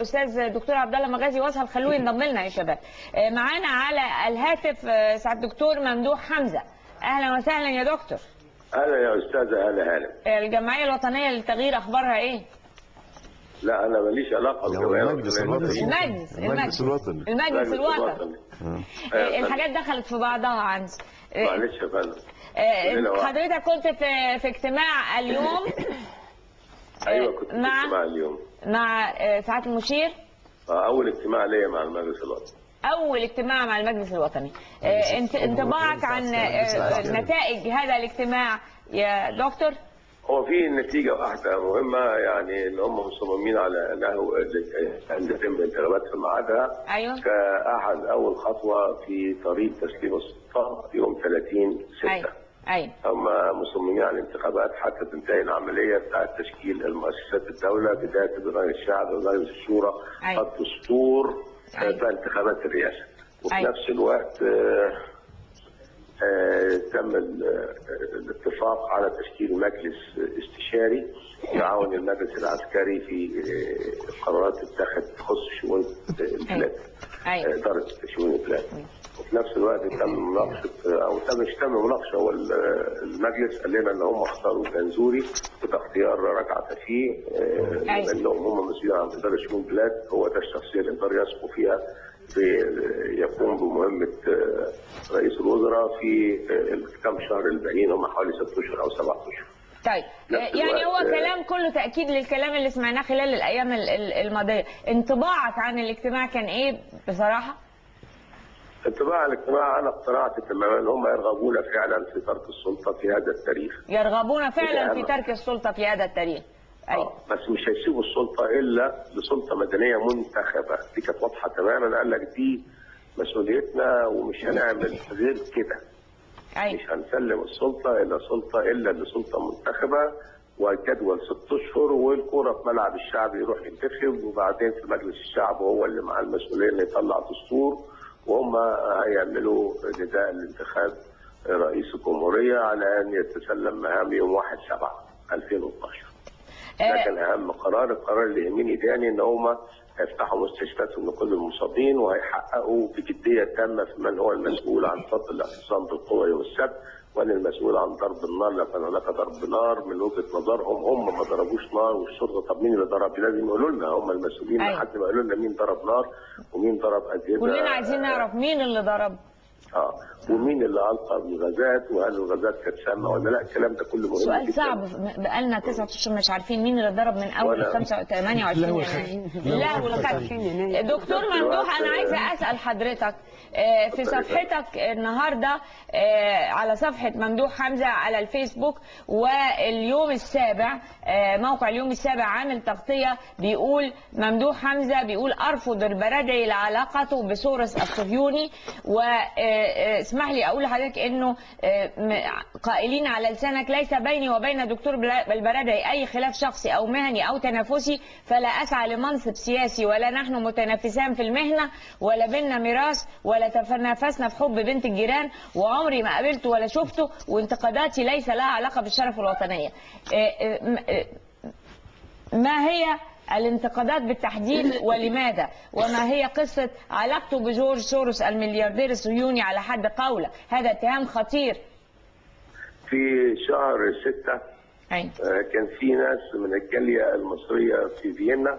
استاذ دكتور عبد الله مغازي وصل، خلوه ينضم لنا يا شباب. معانا على الهاتف سعاده الدكتور ممدوح حمزه. اهلا وسهلا يا دكتور. اهلا يا استاذه. اهلا. الجمعيه الوطنيه للتغيير اخبارها ايه؟ لا انا ماليش علاقه بالجمعيه المجلس الوطني. المجلس الوطني. الحاجات دخلت في بعضها عندي. معلش يا فندم. حضرتك كنت في اجتماع اليوم. ايوه كنت في اجتماع اليوم مع سعاده المشير. اول اجتماع ليا مع المجلس الوطني. اول اجتماع مع المجلس الوطني. انطباعك عن نتائج هذا الاجتماع يا دكتور؟ هو في نتيجه واحده مهمه، يعني ان هم مصممين على انه ان تتم انتخابات في ميعادها. ايوه. كاحد اول خطوه في طريق تسليم السلطه يوم 30/6. ايوه. هم مصممين على الانتخابات حتى تنتهي العمليه بتاعه تشكيل المؤسسات الدوله، بدايه برنامج الشعب ومجلس الشورى، الدستور، فانتخابات الرئاسه. وفي نفس الوقت تم الاتفاق على تشكيل مجلس استشاري يعاون المجلس العسكري في قرارات تخص شؤون البلاد. اداره شؤون البلاد. وفي نفس الوقت تم مناقشه مش تم مناقشه، هو المجلس قال لنا ان هم اختاروا جنزوري باختيار رجعت فيه، لانهم هم مسؤولين عن اداره شؤون البلاد. هو ده الشخصيه اللي يقدر يسقوا فيها يقوم بمهمه رئيس الوزراء في الكام شهر الباقيين، هم حوالي 6 اشهر او 7 اشهر. طيب يعني هو كلام كله تاكيد للكلام اللي سمعناه خلال الايام الماضيه. انطباعك عن الاجتماع كان ايه بصراحه؟ انطباع الاجتماع انا اقتنعت تماما ان هم يرغبون فعلا في ترك السلطه في هذا التاريخ. يرغبون فعلا في ترك السلطه في هذا التاريخ. أيوة. بس مش هيسيبوا السلطه الا لسلطه مدنيه منتخبه، دي كانت واضحه تماما. قال لك دي مسؤوليتنا ومش هنعمل غير كده. أيوة. مش هنسلم السلطه الا لسلطه منتخبه، وجدول 6 اشهر، والكوره في ملعب الشعب يروح ينتخب، وبعدين في مجلس الشعب هو اللي مع المسؤوليه انه يطلع دستور، وهم هيعملوا نداء لانتخاب رئيس الجمهوريه على ان يتسلم مهام يوم 1/7/2012. ده كان اهم قرار. القرار اللي يهمني تاني ان هم هيفتحوا مستشفياتهم لكل المصابين، وهيحققوا بجديه تامه في من هو المسؤول عن فض الاعتصام بالقوه يوم السبت، وان المسؤول عن ضرب النار لو كان هناك ضرب نار من وجهه نظرهم. هم ما ضربوش نار، والشرطه طب مين اللي ضرب؟ لازم يقولوا لنا هم المسؤولين. لحد ما يقولوا لنا مين ضرب نار ومين ضرب اجهزه. كلنا عايزين نعرف مين اللي ضرب. ومين اللي القى بالغازات، وهل الغازات كانت سامه ولا لا. الكلام ده كله مهم. سؤال صعب، بقالنا 9 اشهر مش عارفين مين اللي ضرب من اول 28 يناير. لا والخلف. دكتور ممدوح، انا عايزه اسال حضرتك في صفحتك النهارده على صفحه ممدوح حمزه على الفيسبوك، واليوم السابع موقع اليوم السابع عامل تغطيه بيقول ممدوح حمزه بيقول ارفض البرادعي لعلاقته بسورس الصهيوني. واسمح لي اقول لحضرتك انه قائلين على لسانك ليس بيني وبين دكتور البرادعي اي خلاف شخصي او مهني او تنافسي، فلا اسعى لمنصب سياسي، ولا نحن متنافسان في المهنه، ولا بيننا ميراث، ولا تنافسنا في حب بنت الجيران، وعمري ما قابلته ولا شفته، وانتقاداتي ليس لها علاقه بالشرف والوطنيه. ما هي الانتقادات بالتحديد ولماذا؟ وما هي قصة علاقته بجورج سوروس الملياردير الصهيوني على حد قوله؟ هذا اتهام خطير. في شهر 6 كان في ناس من الجالية المصرية في فيينا.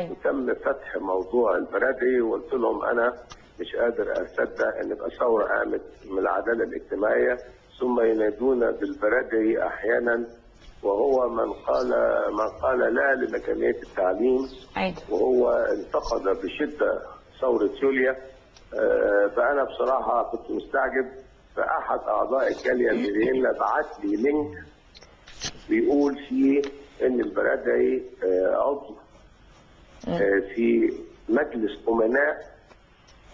وتم فتح موضوع البرادعي، وقلت لهم أنا مش قادر أصدق إن يبقى ثورة قامت من العدالة الاجتماعية ثم ينادون بالبرادعي أحيانا، وهو من قال لا لمجانية التعليم. وهو انتقد بشدة ثورة يوليا. فأنا بصراحة كنت مستعجب، فأحد أعضاء الجالية اللي بعت لي لينك بيقول فيه إن البرادعي عضو في مجلس أمناء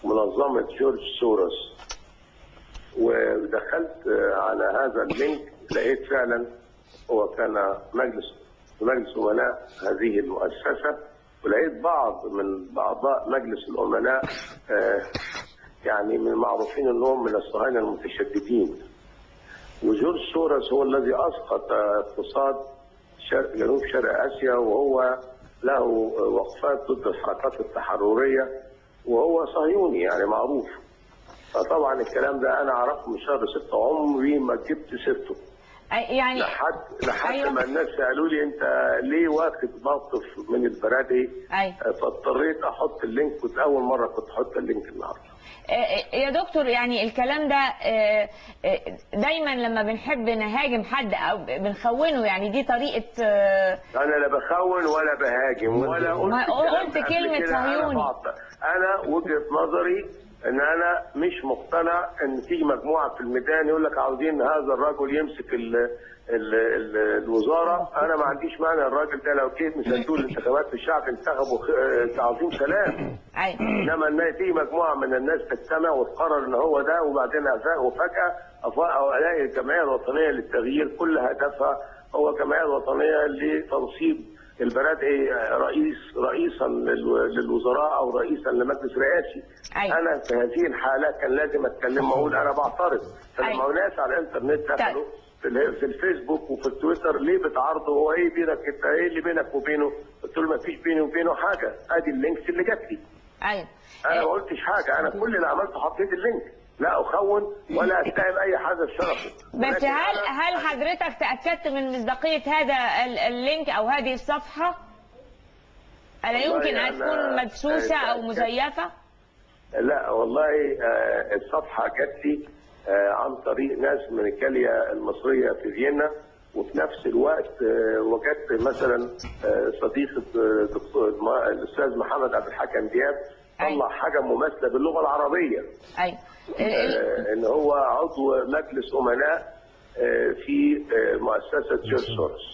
منظمة جورج سوروس. ودخلت على هذا اللينك لقيت فعلا هو كان مجلس أمناء هذه المؤسسة، ولقيت بعض من أعضاء مجلس الأمناء يعني من المعروفين أنهم من الصهاينة المتشددين. وجورج سوروس هو الذي أسقط اقتصاد جنوب شرق آسيا، وهو له وقفات ضد الحركات التحرريه وهو صهيوني يعني معروف. فطبعا الكلام ده انا اعرفه من شهر 6 عمري ما جبت سيرته. يعني لحد أيوة. ما الناس قالوا لي انت ليه واخد موقف من البرادعي؟ فاضطريت احط اللينك. كنت اول مره كنت احط اللينك النهارده. يا دكتور يعني الكلام ده دايما لما بنحب نهاجم حد او بنخونه، يعني دي طريقه. انا لا بخون ولا بهاجم ولا قلت كلمه صهيوني. انا وجهه نظري ان انا مش مقتنع ان تيجي مجموعه في الميدان يقول لك عاوزين هذا الرجل يمسك الوزاره. انا ما عنديش مانع الراجل ده لو جه مسدود الانتخابات في الشعب انتخبوا تعظيم سلام. انما ان تيجي مجموعه من الناس تجتمع وتقرر ان هو ده وبعدين وفجاه الاقي الجمعيه الوطنيه للتغيير كل هدفها هو الجمعيه الوطنيه لتنصيب البرادعي رئيسا للوزراء او رئيسا لمجلس رئاسي. انا في هذه الحاله كان لازم اتكلم واقول انا بعترض. فلما ناس على الانترنت دخلوا في الفيسبوك وفي التويتر ليه بتعارضوا؟ هو ايه بينك انت؟ ايه اللي بينك وبينه؟ قلت له ما فيش بيني وبينه حاجه، ادي اللينكس اللي جات لي. انا ما قلتش حاجه، انا كل اللي عملته حطيت اللينك، لا اخون ولا اتهم اي حاجه بشرفه. بس هل حضرتك تاكدت من مصداقيه هذا اللينك او هذه الصفحه؟ الا يمكن ان تكون مدسوسه او مزيفه؟ لا والله الصفحه جات لي عن طريق ناس من الجاليه المصريه في فيينا، وفي نفس الوقت وجدت مثلا صديقه الاستاذ محمد عبد الحكم دياب طلع حاجه مماثله باللغه العربيه. ان هو عضو مجلس امناء في مؤسسه جورج سوروس.